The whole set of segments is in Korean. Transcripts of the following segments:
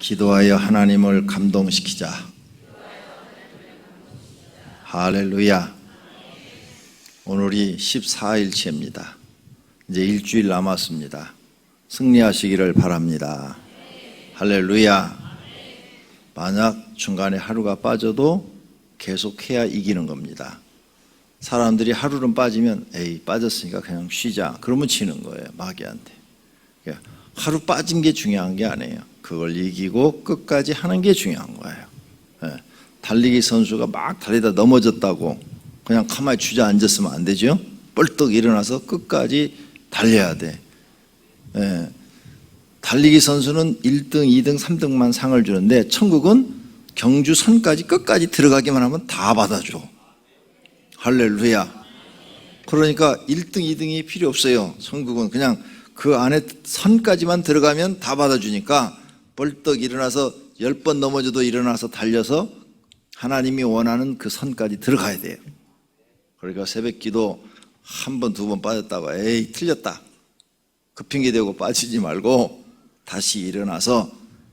기도하여 하나님을 감동시키자. 할렐루야. 오늘이 14일째입니다. 이제 일주일 남았습니다. 승리하시기를 바랍니다. 할렐루야. 만약 중간에 하루가 빠져도 계속해야 이기는 겁니다. 사람들이 하루는 빠지면 에이 빠졌으니까 그냥 쉬자 그러면 지는 거예요. 마귀한테. 하루 빠진 게 중요한 게 아니에요. 그걸 이기고 끝까지 하는 게 중요한 거예요. 달리기 선수가 막 달리다 넘어졌다고 그냥 가만히 주저앉았으면 안 되죠. 뻘떡 일어나서 끝까지 달려야 돼. 달리기 선수는 1등, 2등, 3등만 상을 주는데 천국은 경주선까지 끝까지 들어가기만 하면 다 받아줘. 할렐루야. 그러니까 1등, 2등이 필요 없어요. 천국은 그냥 그 안에 선까지만 들어가면 다 받아주니까 벌떡 일어나서 10번 넘어져도 일어나서 달려서 하나님이 원하는 그 선까지 들어가야 돼요. 그러니까 새벽 기도 한 번, 두 번 빠졌다고 에이 틀렸다 그 핑계 대고 빠지지 말고 다시 일어나서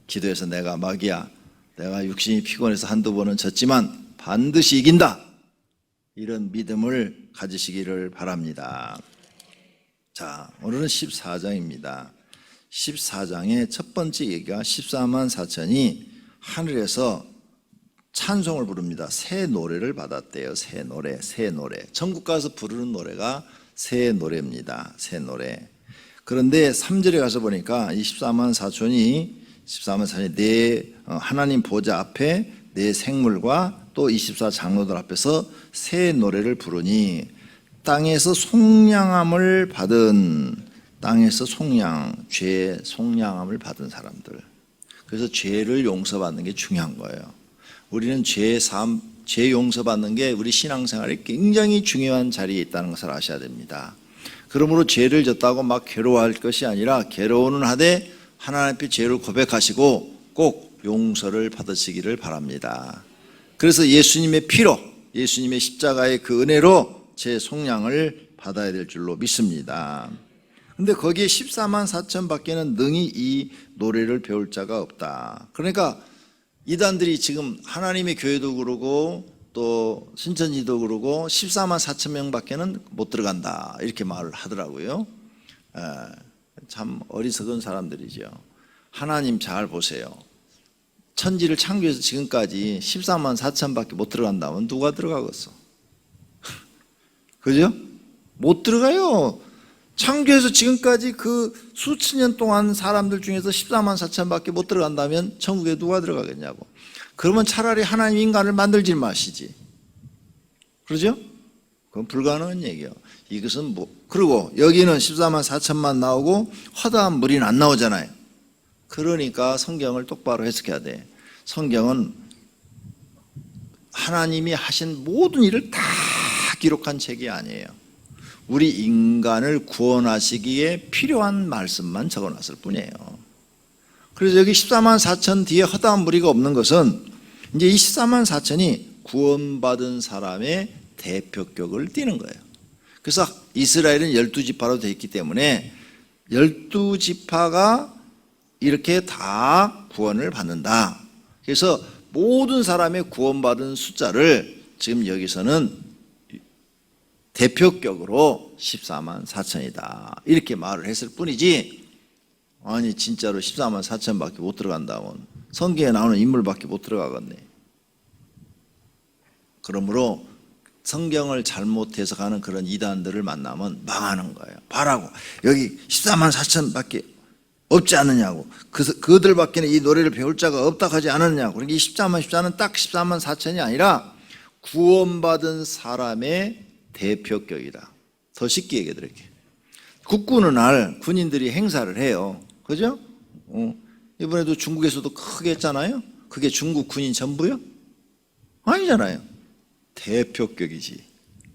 기도해서 내가 마귀야, 내가 육신이 피곤해서 한두 번은 졌지만 반드시 이긴다, 이런 믿음을 가지시기를 바랍니다. 자, 오늘은 14장입니다. 14장의 첫 번째 얘기가 14만 4천이 하늘에서 찬송을 부릅니다. 새 노래를 받았대요. 새 노래, 새 노래. 천국 가서 부르는 노래가 새 노래입니다. 새 노래. 그런데 3절에 가서 보니까 이 14만 4천이 내 하나님 보좌 앞에 내 생물과 또 24장로들 앞에서 새 노래를 부르니 땅에서 속량함을 받은, 땅에서 죄 속량함을 받은 사람들. 그래서 죄를 용서받는 게 중요한 거예요. 우리는 죄 용서받는 게 우리 신앙생활에 굉장히 중요한 자리에 있다는 것을 아셔야 됩니다. 그러므로 죄를 졌다고 막 괴로워할 것이 아니라 괴로워는 하되 하나님 앞에 죄를 고백하시고 꼭 용서를 받으시기를 바랍니다. 그래서 예수님의 피로, 예수님의 십자가의 그 은혜로 제 속량을 받아야 될 줄로 믿습니다. 근데 거기에 14만 4천 밖에는 능히 이 노래를 배울 자가 없다. 그러니까 이단들이 지금 하나님의 교회도 그러고 또 신천지도 그러고 14만 4천 명 밖에는 못 들어간다 이렇게 말을 하더라고요. 참 어리석은 사람들이죠. 하나님 잘 보세요. 천지를 창조해서 지금까지 14만 4천 밖에 못 들어간다면 누가 들어가겠어? 그죠? 못 들어가요. 창조해서 지금까지 그 수천 년 동안 사람들 중에서 14만 4천 밖에 못 들어간다면 천국에 누가 들어가겠냐고. 그러면 차라리 하나님 인간을 만들지 마시지. 그러죠? 그건 불가능한 얘기예요. 이것은 그리고 여기는 14만 4천만 나오고 허다한 무리는 안 나오잖아요. 그러니까 성경을 똑바로 해석해야 돼. 성경은 하나님이 하신 모든 일을 다 기록한 책이 아니에요. 우리 인간을 구원하시기에 필요한 말씀만 적어놨을 뿐이에요. 그래서 여기 14만 4천 뒤에 허다한 무리가 없는 것은 이제 이 14만 4천이 구원받은 사람의 대표격을 띠는 거예요. 그래서 이스라엘은 12지파로 되어 있기 때문에 12지파가 이렇게 다 구원을 받는다. 그래서 모든 사람의 구원받은 숫자를 지금 여기서는 대표격으로 14만 4천이다 이렇게 말을 했을 뿐이지, 아니 진짜로 14만 4천 밖에 못 들어간다면 성경에 나오는 인물밖에 못 들어가겠네. 그러므로 성경을 잘못 해석하는 그런 이단들을 만나면 망하는 거예요. 바라고 여기 14만 4천 밖에 없지 않느냐고, 그들 밖에는 이 노래를 배울 자가 없다 하지 않았느냐고. 그러니까 이 14만 14는 딱 14만 4천이 아니라 구원받은 사람의 대표격이다. 더 쉽게 얘기해 드릴게요. 국군의 날 군인들이 행사를 해요. 그죠? 이번에도 중국에서도 크게 했잖아요. 그게 중국 군인 전부요? 아니잖아요. 대표격이지.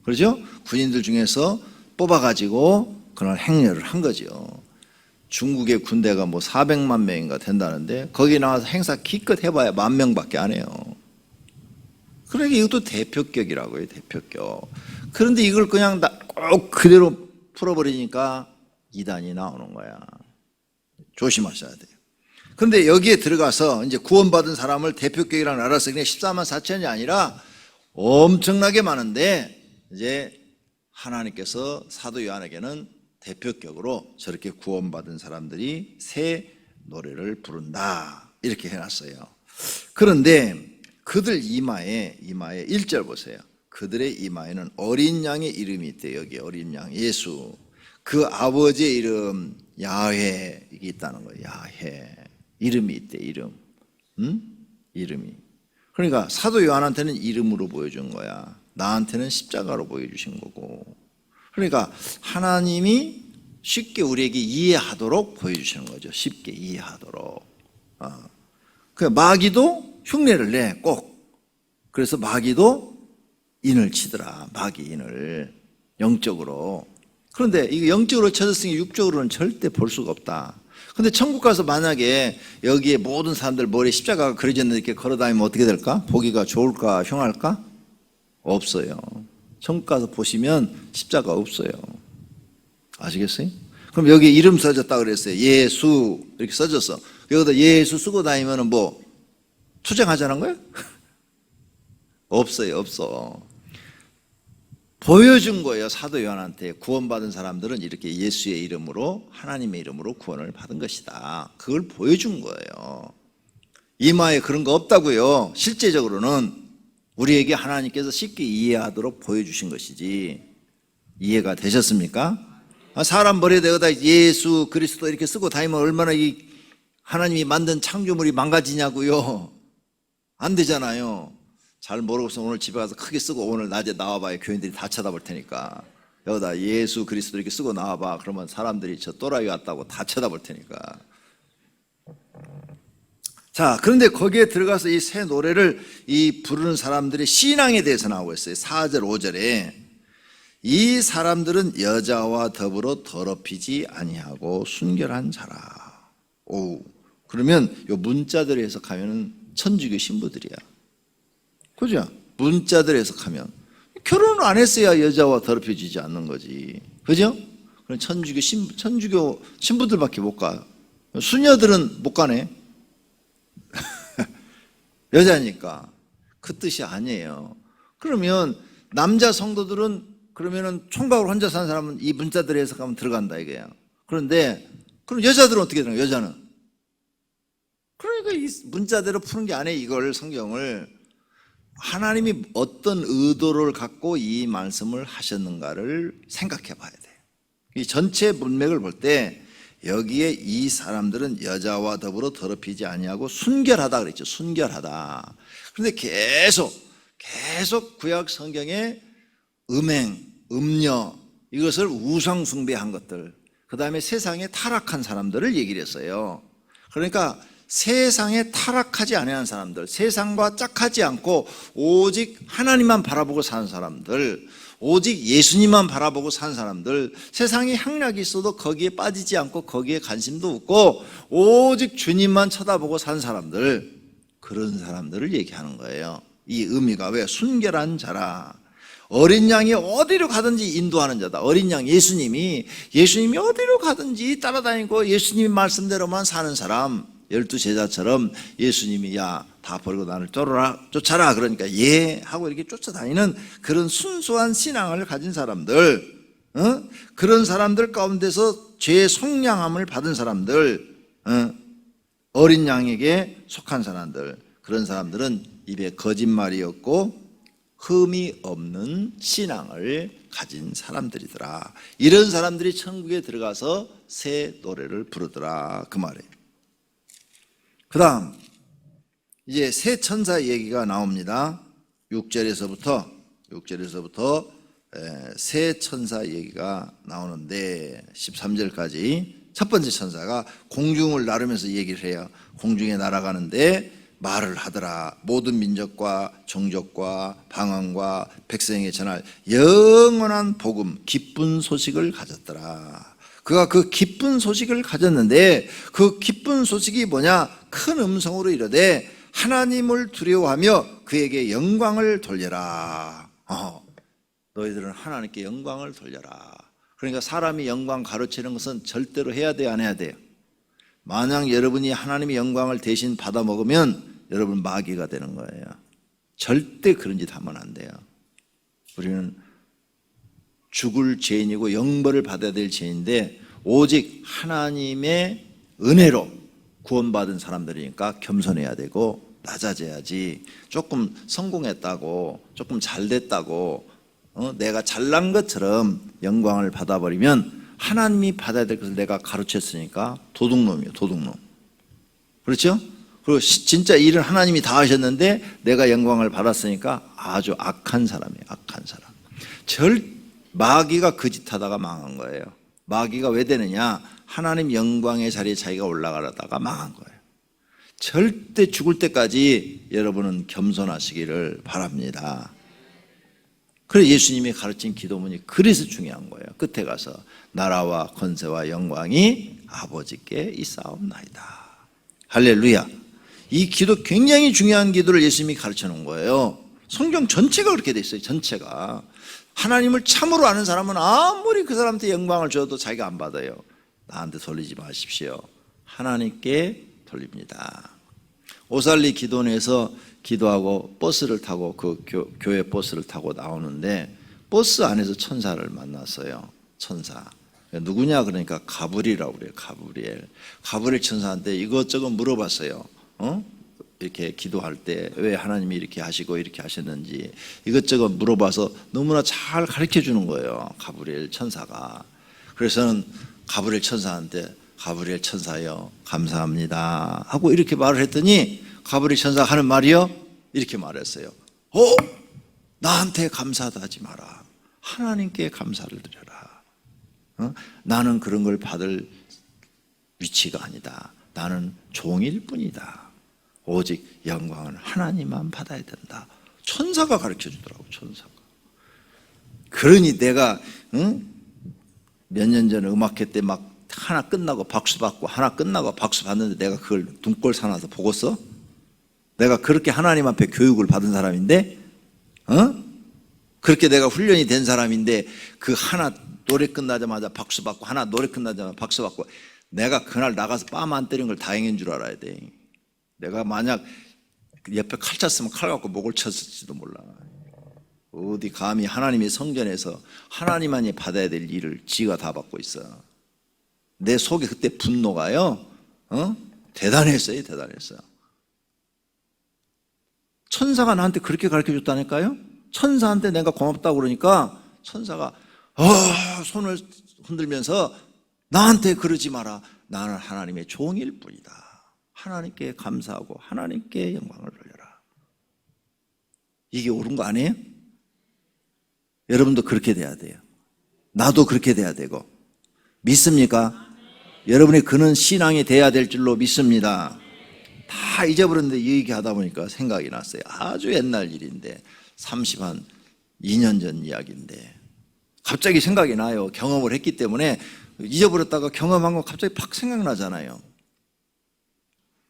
그렇죠? 군인들 중에서 뽑아가지고 그날 행렬을 한 거죠. 중국의 군대가 뭐 400만 명인가 된다는데 거기 나와서 행사 기껏 해봐야 10,000명밖에 안 해요. 그러니까 이것도 대표격이라고요. 대표격. 그런데 이걸 그냥 꼭 그대로 풀어버리니까 이단이 나오는 거야. 조심하셔야 돼요. 그런데 여기에 들어가서 이제 구원받은 사람을 대표격이라고 알아서 그냥 14만 4천이 아니라 엄청나게 많은데 이제 하나님께서 사도 요한에게는 대표격으로 저렇게 구원받은 사람들이 새 노래를 부른다 이렇게 해놨어요. 그런데 그들 이마에 1절 보세요. 그들의 이마에는 어린 양의 이름이 있대요. 여기 어린 양 예수, 그 아버지의 이름 야훼 이게 있다는 거예요. 야훼 이름이 있대. 이름, 이름이. 그러니까 사도 요한한테는 이름으로 보여준 거야. 나한테는 십자가로 보여주신 거고. 그러니까 하나님이 쉽게 우리에게 이해하도록 보여주시는 거죠. 쉽게 이해하도록. 그 마귀도 흉내를 내 꼭. 그래서 마귀도 인을 치더라. 마귀 인을 영적으로. 그런데 이거 영적으로 쳐졌으니 육적으로는 절대 볼 수가 없다. 근데 천국 가서 만약에 여기에 모든 사람들 머리에 십자가가 그려져 있는데 이렇게 걸어다니면 어떻게 될까? 보기가 좋을까? 흉할까? 없어요. 천국 가서 보시면 십자가 없어요. 아시겠어요? 그럼 여기 이름 써졌다 그랬어요. 예수 이렇게 써졌어. 여기다 예수 쓰고 다니면 뭐 투쟁하자는 거예요? 없어요. 없어. 보여준 거예요. 사도 요한한테 구원받은 사람들은 이렇게 예수의 이름으로 하나님의 이름으로 구원을 받은 것이다. 그걸 보여준 거예요. 이마에 그런 거 없다고요. 실제적으로는 우리에게 하나님께서 쉽게 이해하도록 보여주신 것이지. 이해가 되셨습니까? 사람 머리에 대고다 예수 그리스도 이렇게 쓰고 다니면 얼마나 이 하나님이 만든 창조물이 망가지냐고요. 안 되잖아요. 잘 모르고서 오늘 집에 가서 크게 쓰고 오늘 낮에 나와봐야 교인들이 다 쳐다볼 테니까. 여기다 예수 그리스도 이렇게 쓰고 나와봐. 그러면 사람들이 저 또라이 같다고 다 쳐다볼 테니까. 자, 그런데 거기에 들어가서 이 새 노래를 이 부르는 사람들의 신앙에 대해서 나오고 있어요. 4절 5절에 이 사람들은 여자와 더불어 더럽히지 아니하고 순결한 자라. 오, 그러면 요 문자들 해석하면 천주교 신부들이야. 그죠? 문자들 해석하면 결혼을 안 했어야 여자와 더럽혀지지 않는 거지. 그죠? 그럼 천주교 신부들밖에 못 가. 수녀들은 못 가네. 여자니까. 그 뜻이 아니에요. 그러면 남자 성도들은 그러면은 총각으로 혼자 사는 사람은 이 문자들 해석하면 들어간다 이거야. 그런데 그럼 여자들은 어떻게 되는 거야? 여자는. 그러니까 이 문자대로 푸는 게 아니에요. 이걸 성경을. 하나님이 어떤 의도를 갖고 이 말씀을 하셨는가를 생각해 봐야 돼요. 이 전체 문맥을 볼 때 여기에 이 사람들은 여자와 더불어 더럽히지 아니하고 순결하다 그랬죠. 순결하다. 그런데 계속 구약 성경에 음행, 음녀 이것을 우상 숭배한 것들, 그 다음에 세상에 타락한 사람들을 얘기를 했어요. 그러니까 세상에 타락하지 아니한 사람들, 세상과 짝하지 않고 오직 하나님만 바라보고 사는 사람들, 오직 예수님만 바라보고 사는 사람들, 세상에 향락이 있어도 거기에 빠지지 않고 거기에 관심도 없고 오직 주님만 쳐다보고 사는 사람들, 그런 사람들을 얘기하는 거예요. 이 의미가 왜? 순결한 자라. 어린 양이 어디로 가든지 인도하는 자다. 어린 양 예수님이 어디로 가든지 따라다니고 예수님 말씀대로만 사는 사람, 12제자처럼 예수님이 야 다 버리고 나를 쫓아라 그러니까 예 하고 이렇게 쫓아다니는 그런 순수한 신앙을 가진 사람들, 그런 사람들 가운데서 죄의 속량함을 받은 사람들, 어린 양에게 속한 사람들, 그런 사람들은 입에 거짓말이 없고 흠이 없는 신앙을 가진 사람들이더라. 이런 사람들이 천국에 들어가서 새 노래를 부르더라 그 말이에요. 그 다음 이제 새 천사 얘기가 나옵니다. 6절에서부터 새 천사 얘기가 나오는데 13절까지 첫 번째 천사가 공중을 나르면서 얘기를 해요. 공중에 날아가는데 말을 하더라. 모든 민족과 종족과 방언과 백성에게 전할 영원한 복음, 기쁜 소식을 가졌더라. 그가 그 기쁜 소식을 가졌는데 그 기쁜 소식이 뭐냐? 큰 음성으로 이르되 하나님을 두려워하며 그에게 영광을 돌려라. 너희들은 하나님께 영광을 돌려라. 그러니까 사람이 영광 가르치는 것은 절대로 해야 돼요, 안 해야 돼요? 만약 여러분이 하나님의 영광을 대신 받아 먹으면 여러분 마귀가 되는 거예요. 절대 그런 짓 하면 안 돼요. 우리는 죽을 죄인이고 영벌을 받아야 될 죄인데 오직 하나님의 은혜로 구원받은 사람들이니까 겸손해야 되고 낮아져야지. 조금 성공했다고, 조금 잘 됐다고, 내가 잘난 것처럼 영광을 받아버리면 하나님이 받아야 될 것을 내가 가르쳤으니까 도둑놈이에요, 도둑놈. 그렇죠? 그리고 진짜 일은 하나님이 다 하셨는데 내가 영광을 받았으니까 아주 악한 사람이에요, 악한 사람. 마귀가 그 짓 하다가 망한 거예요. 마귀가 왜 되느냐? 하나님 영광의 자리에 자기가 올라가려다가 망한 거예요. 절대 죽을 때까지 여러분은 겸손하시기를 바랍니다. 그래서 예수님이 가르친 기도문이 그래서 중요한 거예요. 끝에 가서 나라와 권세와 영광이 아버지께 있사옵나이다. 할렐루야. 이 기도 굉장히 중요한 기도를 예수님이 가르쳐 놓은 거예요. 성경 전체가 그렇게 돼 있어요. 전체가. 하나님을 참으로 아는 사람은 아무리 그 사람한테 영광을 줘도 자기가 안 받아요. 나한테 돌리지 마십시오. 하나님께 돌립니다. 오살리 기도원에서 기도하고 버스를 타고 그 교회 버스를 타고 나오는데 버스 안에서 천사를 만났어요. 천사. 누구냐 그러니까 가브리엘이라고 그래요. 가브리엘 천사한테 이것저것 물어봤어요. 이렇게 기도할 때 왜 하나님이 이렇게 하시고 이렇게 하셨는지 이것저것 물어봐서 너무나 잘 가르쳐 주는 거예요. 가브리엘 천사가. 그래서는 가브리엘 천사한테 가브리엘 천사여 감사합니다 하고 이렇게 말을 했더니 가브리엘 천사가 하는 말이요 이렇게 말했어요. 나한테 감사도 하지 마라. 하나님께 감사를 드려라. 나는 그런 걸 받을 위치가 아니다. 나는 종일 뿐이다. 오직 영광은 하나님만 받아야 된다. 천사가 가르쳐 주더라고. 천사가. 그러니 내가 몇 년 전에 음악회 때 막 하나 끝나고 박수 받고 하나 끝나고 박수 받는데 내가 그걸 눈꼴 사나서 보겠어? 내가 그렇게 하나님 앞에 교육을 받은 사람인데 그렇게 내가 훈련이 된 사람인데 그 하나 노래 끝나자마자 박수 받고 하나 노래 끝나자마자 박수 받고 내가 그날 나가서 뺨 안 때린 걸 다행인 줄 알아야 돼. 내가 만약 옆에 칼 찼으면 칼 갖고 목을 쳤을지도 몰라. 어디 감히 하나님의 성전에서 하나님만이 받아야 될 일을 지가 다 받고 있어. 내 속에 그때 분노가요 대단했어요. 대단했어요. 천사가 나한테 그렇게 가르쳐줬다니까요. 천사한테 내가 고맙다고 그러니까 천사가 손을 흔들면서 나한테 그러지 마라. 나는 하나님의 종일 뿐이다. 하나님께 감사하고 하나님께 영광을 돌려라. 이게 옳은 거 아니에요? 여러분도 그렇게 돼야 돼요. 나도 그렇게 돼야 되고. 믿습니까? 여러분이 그런 신앙이 돼야 될 줄로 믿습니다. 다 잊어버렸는데 이 얘기하다 보니까 생각이 났어요. 아주 옛날 일인데 2년 전 이야기인데 갑자기 생각이 나요. 경험을 했기 때문에 잊어버렸다가 경험한 거 갑자기 팍 생각나잖아요.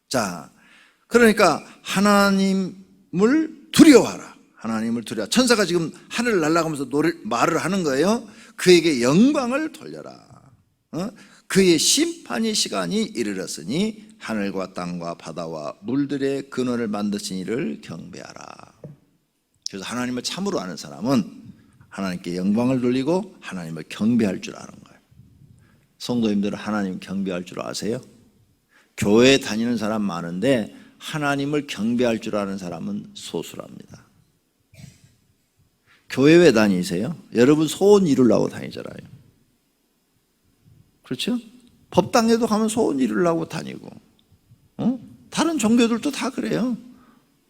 자, 그러니까 하나님을 두려워하라. 하나님을 두려워. 천사가 지금 하늘을 날아가면서 말을 하는 거예요. 그에게 영광을 돌려라. 그의 심판의 시간이 이르렀으니 하늘과 땅과 바다와 물들의 근원을 만드신 이를 경배하라. 그래서 하나님을 참으로 아는 사람은 하나님께 영광을 돌리고 하나님을 경배할 줄 아는 거예요. 성도님들은 하나님 경배할 줄 아세요? 교회 다니는 사람 많은데 하나님을 경배할 줄 아는 사람은 소수랍니다. 교회 왜 다니세요? 여러분 소원 이루려고 다니잖아요. 그렇죠? 법당에도 가면 소원 이루려고 다니고 다른 종교들도 다 그래요.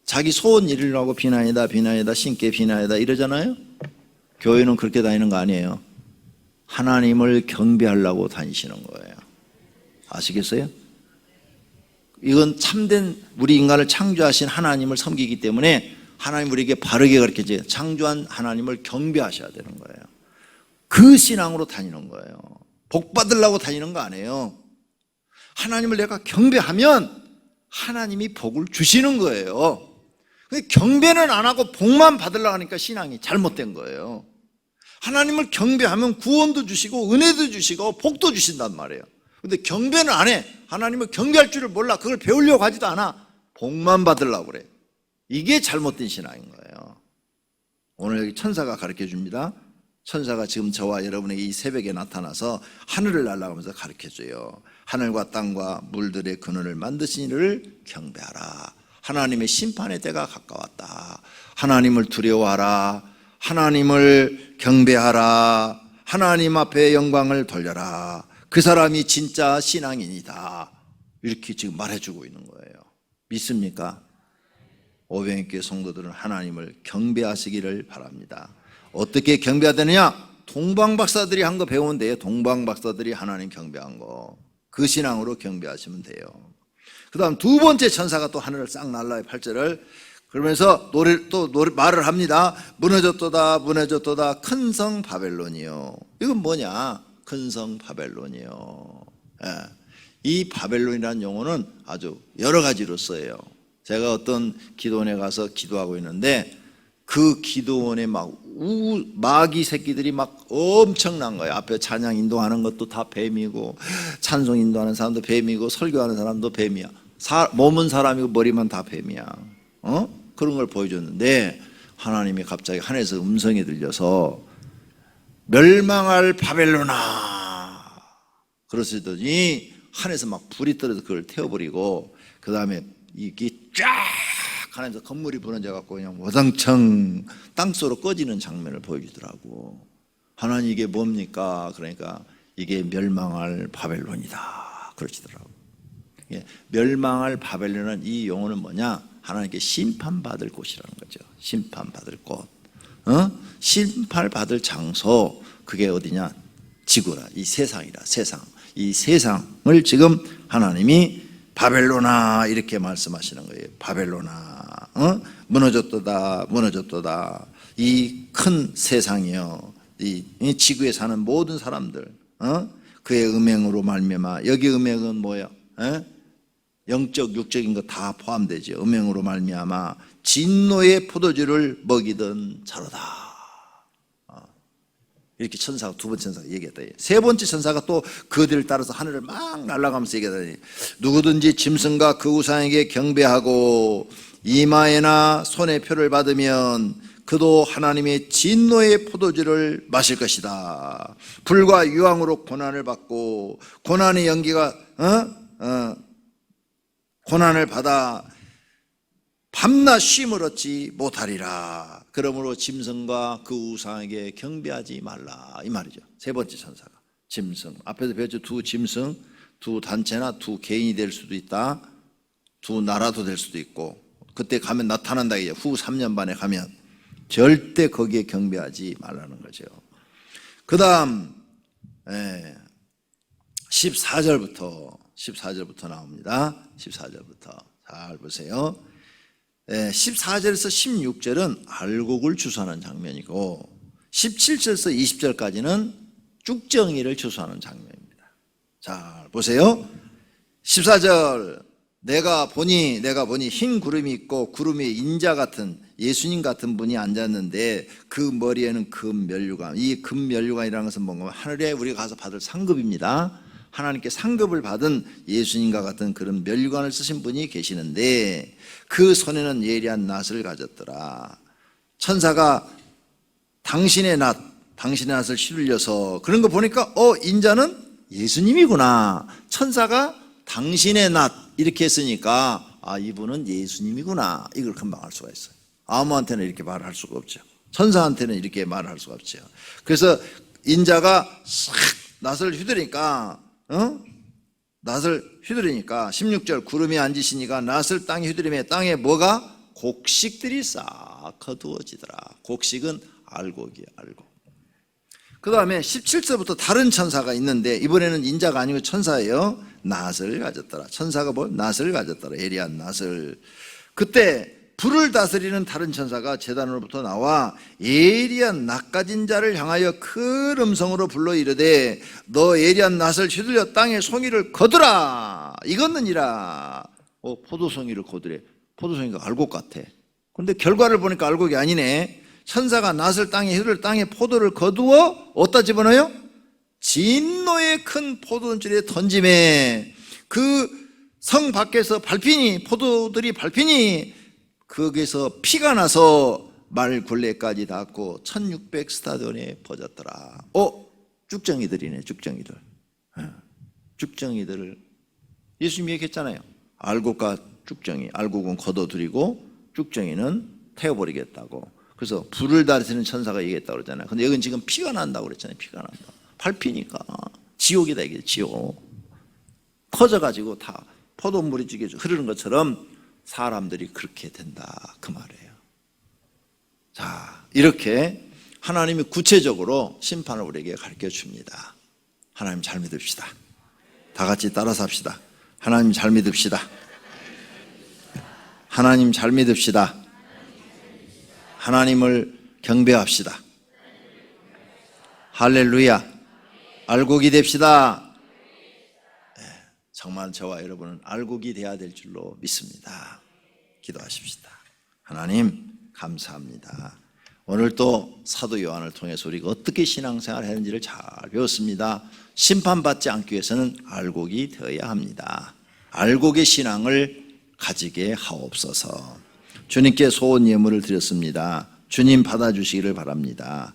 자기 소원 이루려고 비난이다 신께 비난이다 이러잖아요. 교회는 그렇게 다니는 거 아니에요. 하나님을 경배하려고 다니시는 거예요. 아시겠어요? 이건 참된 우리 인간을 창조하신 하나님을 섬기기 때문에 하나님 우리에게 바르게 가르쳐줘요. 창조한 하나님을 경배하셔야 되는 거예요. 그 신앙으로 다니는 거예요. 복 받으려고 다니는 거 아니에요. 하나님을 내가 경배하면 하나님이 복을 주시는 거예요. 경배는 안 하고 복만 받으려고 하니까 신앙이 잘못된 거예요. 하나님을 경배하면 구원도 주시고 은혜도 주시고 복도 주신단 말이에요. 근데 경배는 안 해. 하나님을 경배할 줄을 몰라. 그걸 배우려고 하지도 않아. 복만 받으려고 그래. 이게 잘못된 신앙인 거예요. 오늘 여기 천사가 가르쳐 줍니다. 천사가 지금 저와 여러분에게 이 새벽에 나타나서 하늘을 날아가면서 가르쳐 줘요. 하늘과 땅과 물들의 근원을 만드신 이를 경배하라. 하나님의 심판의 때가 가까웠다. 하나님을 두려워하라. 하나님을 경배하라. 하나님 앞에 영광을 돌려라. 그 사람이 진짜 신앙인이다. 이렇게 지금 말해주고 있는 거예요. 믿습니까? 오병이교회 성도들은 하나님을 경배하시기를 바랍니다. 어떻게 경배하느냐? 동방박사들이 한 거 배우면 돼요. 동방박사들이 하나님 경배한 거. 그 신앙으로 경배하시면 돼요. 그 다음 두 번째 천사가 또 하늘을 싹 날라요. 8절을. 그러면서 말을 합니다. 무너졌도다 무너졌도다 큰 성 바벨론이요. 이건 뭐냐? 큰 성 바벨론이요. 예. 이 바벨론이라는 용어는 아주 여러 가지로 써요. 제가 어떤 기도원에 가서 기도하고 있는데 그 기도원에 마귀 새끼들이 막 엄청난 거예요. 앞에 찬양 인도하는 것도 다 뱀이고, 찬송 인도하는 사람도 뱀이고, 설교하는 사람도 뱀이야. 몸은 사람이고 머리만 다 뱀이야. 그런 걸 보여줬는데 하나님이 갑자기 하늘에서 음성이 들려서 멸망할 바벨론아 그러시더니 하늘에서 막 불이 떨어져 그걸 태워버리고, 그 다음에 이게 쫙 하늘에서 건물이 무너져 갖고 그냥 와장창 땅속으로 꺼지는 장면을 보여주더라고. 하나님 이게 뭡니까? 그러니까 이게 멸망할 바벨론이다 그러시더라고. 멸망할 바벨론은 이 용어는 뭐냐? 하나님께 심판받을 곳이라는 거죠. 심판받을 곳. 심판받을 장소. 그게 어디냐? 지구라. 이 세상이라. 세상. 이 세상을 지금 하나님이 바벨론아 이렇게 말씀하시는 거예요. 바벨론아. 무너졌도다 무너졌도다. 이 큰 세상이요. 이 지구에 사는 모든 사람들. 그의 음행으로 말미암아. 여기 음행은 뭐예요? 영적 육적인 거 다 포함되죠. 음행으로 말미암아 진노의 포도주를 먹이던 자로다. 이렇게 천사가 두 번째 천사가 얘기했다. 세 번째 천사가 또 그들을 따라서 하늘을 막 날아가면서 얘기하더니 누구든지 짐승과 그 우상에게 경배하고 이마에나 손에 표를 받으면 그도 하나님의 진노의 포도주를 마실 것이다. 불과 유황으로 고난을 받고 고난의 연기가 고난을 받아 밤낮 쉼을 얻지 못하리라. 그러므로 짐승과 그 우상에게 경배하지 말라 이 말이죠. 세 번째 천사가 짐승, 앞에서 배웠죠. 두 짐승, 두 단체나 두 개인이 될 수도 있다. 두 나라도 될 수도 있고, 그때 가면 나타난다 이제 후 3년 반에 가면 절대 거기에 경배하지 말라는 거죠. 그 다음 14절부터 나옵니다. 14절부터 잘 보세요. 14절에서 16절은 알곡을 추수하는 장면이고 17절에서 20절까지는 쭉정이를 추수하는 장면입니다. 잘 보세요. 14절 내가 보니 흰 구름이 있고 구름 위에 인자 같은 예수님 같은 분이 앉았는데 그 머리에는 금 면류관. 이 금 면류관이라는 것은 뭔가 하늘에 우리가 가서 받을 상급입니다. 하나님께 상급을 받은 예수님과 같은 그런 면류관을 쓰신 분이 계시는데 그 손에는 예리한 낫을 가졌더라. 천사가 당신의 낫을 휘둘려서 그런 거 보니까 인자는 예수님이구나. 천사가 당신의 낫 이렇게 했으니까 이분은 예수님이구나. 이걸 금방 알 수가 있어요. 아무한테는 이렇게 말할 수가 없죠. 천사한테는 이렇게 말할 수가 없죠. 그래서 인자가 싹 낫을 휘두르니까 낫을 휘두르니까 16절 구름이 앉으시니까 낫을 땅에 휘두르며 땅에 뭐가? 곡식들이 싹 거두어지더라. 곡식은 알곡이에요. 알곡. 그 다음에 17절부터 다른 천사가 있는데 이번에는 인자가 아니고 천사예요. 낫을 가졌더라. 천사가 뭘? 낫을 가졌더라. 예리한 낫을. 그때 불을 다스리는 다른 천사가 제단으로부터 나와 예리한 낫 가진 자를 향하여 큰 음성으로 불러 이르되 너 예리한 낫을 휘둘려 땅에 송이를 거두라. 이것느니라. 포도송이를 거두래. 포도송이가 알곡 같아. 그런데 결과를 보니까 알곡이 아니네. 천사가 낫을 땅에 휘둘러 땅에 포도를 거두어 어디다 집어넣어요? 진노의 큰 포도원줄에 던짐에 그 성 밖에서 밟히니, 포도들이 밟히니 거기서 피가 나서 말굴레까지 닿고 1600 스타디온에 퍼졌더라. 쭉정이들이네. 쭉정이들. 쭉정이들을 예수님이 얘기했잖아요. 알곡과 쭉정이, 알곡은 걷어들이고 쭉정이는 태워버리겠다고. 그래서 불을 다스리는 천사가 얘기했다고 그러잖아요. 근데 여긴 지금 피가 난다고 그랬잖아요. 피가 난다. 밟히니까 지옥이다, 이게 지옥. 터져가지고 다 포도물이 지게 흐르는 것처럼 사람들이 그렇게 된다, 그 말이에요. 자, 이렇게 하나님이 구체적으로 심판을 우리에게 가르쳐 줍니다. 하나님 잘 믿읍시다. 다 같이 따라서 합시다. 하나님 잘 믿읍시다. 하나님 잘 믿읍시다. 하나님을 경배합시다. 할렐루야. 알곡이 됩시다. 정말 저와 여러분은 알곡이 되어야 될 줄로 믿습니다. 기도하십시다. 하나님 감사합니다. 오늘 또 사도 요한을 통해서 우리가 어떻게 신앙생활을 했는지를 잘 배웠습니다. 심판받지 않기 위해서는 알곡이 되어야 합니다. 알곡의 신앙을 가지게 하옵소서. 주님께 소원 예물을 드렸습니다. 주님 받아주시기를 바랍니다.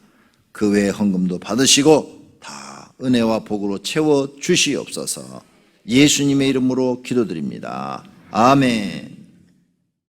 그 외에 헌금도 받으시고 다 은혜와 복으로 채워주시옵소서. 예수님의 이름으로 기도드립니다. 아멘.